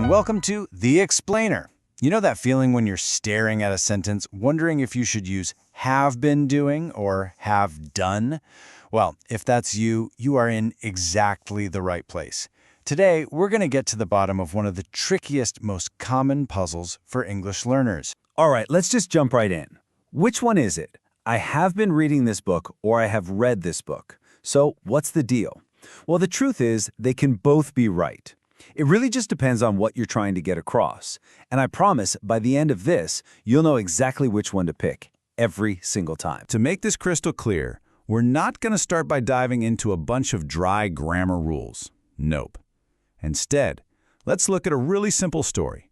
and welcome to The Explainer. You know that feeling when you're staring at a sentence, wondering if you should use have been doing or have done? Well, if that's you, you are in exactly the right place. Today, we're going to get to the bottom of one of the trickiest, most common puzzles for English learners. All right, let's just jump right in. Which one is it? I have been reading this book or I have read this book. So what's the deal? Well, the truth is they can both be right. It really just depends on what you're trying to get across. And I promise, by the end of this, you'll know exactly which one to pick, every single time. To make this crystal clear, we're not going to start by diving into a bunch of dry grammar rules. Nope. Instead, let's look at a really simple story.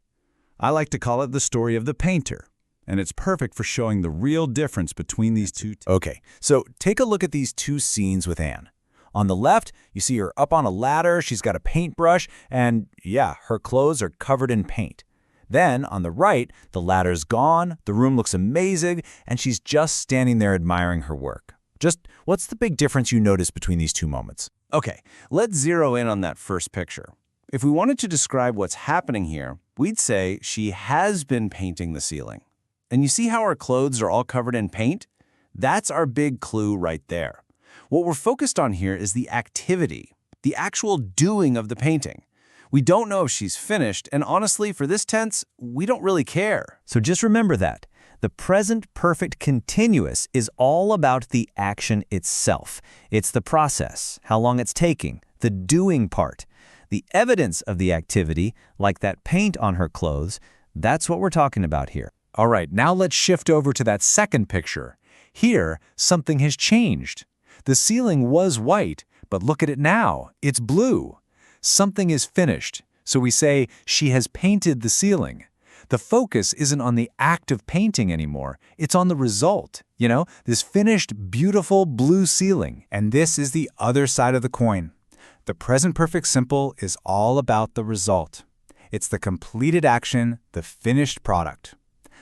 I like to call it the story of the painter, and it's perfect for showing the real difference between these two. Okay, so take a look at these two scenes with Anne. On the left, you see her up on a ladder, she's got a paintbrush, and yeah, her clothes are covered in paint. Then, on the right, the ladder's gone, the room looks amazing, and she's just standing there admiring her work. Just what's the big difference you notice between these two moments? Okay, let's zero in on that first picture. If we wanted to describe what's happening here, we'd say she has been painting the ceiling. And you see how her clothes are all covered in paint? That's our big clue right there. What we're focused on here is the activity, the actual doing of the painting. We don't know if she's finished, and honestly, for this tense, we don't really care. So just remember that. The present perfect continuous is all about the action itself. It's the process, how long it's taking, the doing part. The evidence of the activity, like that paint on her clothes, that's what we're talking about here. All right, now let's shift over to that second picture. Here, something has changed. The ceiling was white, but look at it now. It's blue. Something is finished, so we say she has painted the ceiling. The focus isn't on the act of painting anymore. It's on the result. You know, this finished, beautiful blue ceiling. And this is the other side of the coin. The present perfect simple is all about the result. It's the completed action, the finished product.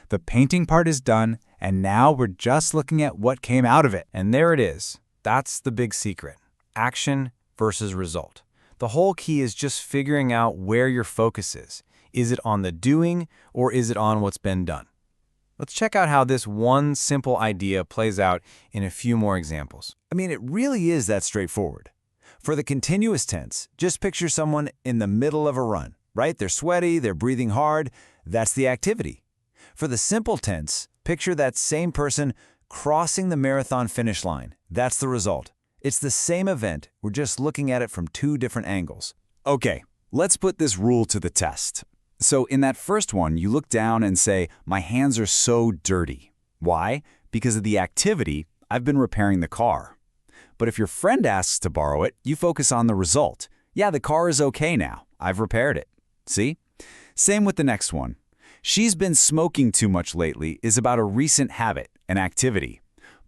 The painting part is done, and now we're just looking at what came out of it. And there it is. That's the big secret. Action versus result. The whole key is just figuring out where your focus is. Is it on the doing, or is it on what's been done? Let's check out how this one simple idea plays out in a few more examples. I mean, it really is that straightforward. For the continuous tense, just picture someone in the middle of a run, right? They're sweaty, they're breathing hard. That's the activity. For the simple tense, picture that same person crossing the marathon finish line. That's the result. It's the same event. We're just looking at it from two different angles. Okay, let's put this rule to the test. So in that first one, you look down and say, my hands are so dirty. Why? Because of the activity, I've been repairing the car. But if your friend asks to borrow it, you focus on the result. Yeah, the car is okay now. I've repaired it. See? Same with the next one. She's been smoking too much lately is about a recent habit, an activity.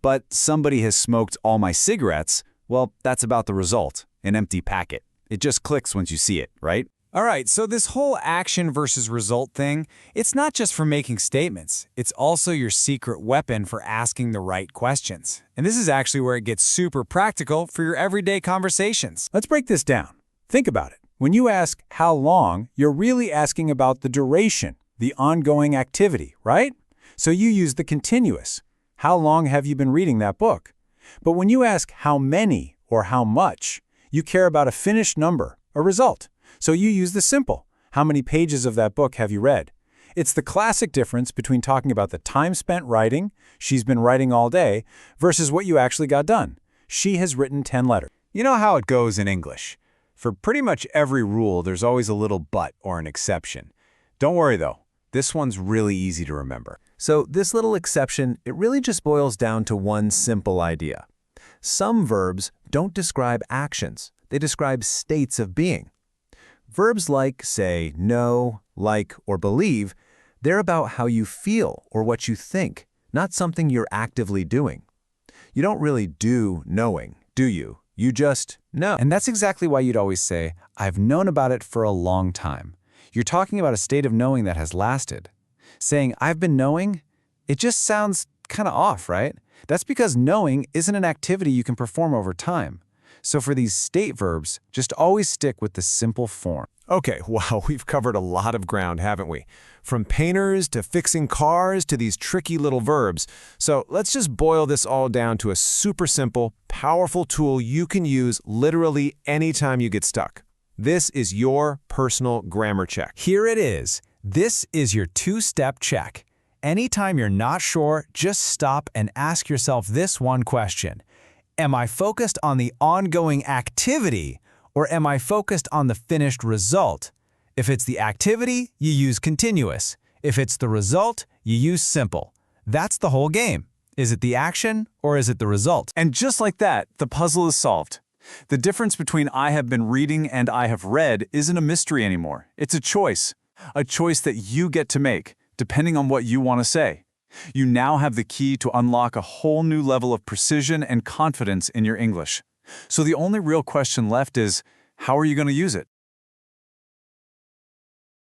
But somebody has smoked all my cigarettes, well, that's about the result, an empty packet. It just clicks once you see it, right? All right, so this whole action versus result thing, it's not just for making statements. It's also your secret weapon for asking the right questions. And this is actually where it gets super practical for your everyday conversations. Let's break this down. Think about it. When you ask how long, you're really asking about the duration, the ongoing activity, right? So you use the continuous. How long have you been reading that book? But when you ask how many or how much, you care about a finished number, a result. So you use the simple. How many pages of that book have you read? It's the classic difference between talking about the time spent writing, she's been writing all day, versus what you actually got done. She has written 10 letters. You know how it goes in English. For pretty much every rule, there's always a little but or an exception. Don't worry though, this one's really easy to remember. So this little exception, it really just boils down to one simple idea. Some verbs don't describe actions. They describe states of being. Verbs like, say, know, like, or believe, they're about how you feel or what you think, not something you're actively doing. You don't really do knowing, do you? You just know. And that's exactly why you'd always say, I've known about it for a long time. You're talking about a state of knowing that has lasted. Saying, I've been knowing, it just sounds kind of off, right? That's because knowing isn't an activity you can perform over time. So for these state verbs, just always stick with the simple form. Okay, wow, we've covered a lot of ground, haven't we? From painters to fixing cars to these tricky little verbs. So let's just boil this all down to a super simple, powerful tool you can use literally anytime you get stuck. This is your personal grammar check. Here it is. This is your two-step check. Anytime you're not sure, just stop and ask yourself this one question. Am I focused on the ongoing activity, or am I focused on the finished result? If it's the activity, you use continuous. If it's the result, you use simple. That's the whole game. Is it the action, or is it the result? And just like that, the puzzle is solved. The difference between I have been reading and I have read isn't a mystery anymore. It's a choice that you get to make, depending on what you want to say. You now have the key to unlock a whole new level of precision and confidence in your English. So the only real question left is, how are you going to use it?